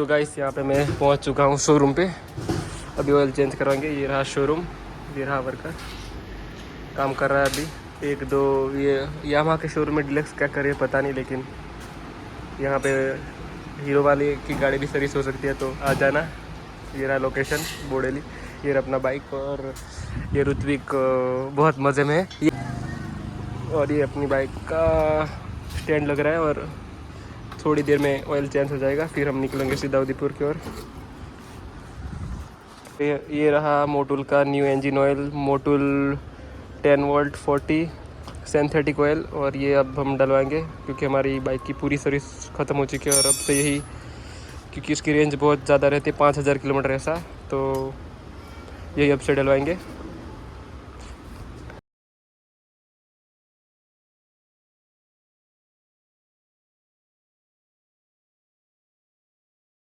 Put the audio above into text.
तो गाइस यहाँ पे मैं पहुँच चुका हूँ शोरूम पे। अभी ऑयल चेंज करवाएंगे। ये रहा शोरूम, ये रहा वर्कर काम कर रहा है अभी। एक दो ये यामाहा के शोरूम में डिलक्स क्या करे पता नहीं, लेकिन यहाँ पे हीरो वाले की गाड़ी भी सर्विस हो सकती है, तो आ जाना। ये रहा लोकेशन बोडेली। ये रहा अपना बाइक, और ये ऋत्विक बहुत मज़े में है। और ये अपनी बाइक का स्टैंड लग रहा है, और थोड़ी देर में ऑयल चेंज हो जाएगा, फिर हम निकलेंगे सीधा उदयपुर की ओर। ये रहा मोटुल का new engine oil, Motul 10 volt 40 synthetic oil. और ये अब हम डलवाएंगे क्योंकि हमारी बाइक की पूरी सर्विस ख़त्म हो चुकी है, और अब से यही, क्योंकि इसकी रेंज बहुत ज़्यादा रहती है 5000 किलोमीटर ऐसा, तो यही अब से डलवाएंगे।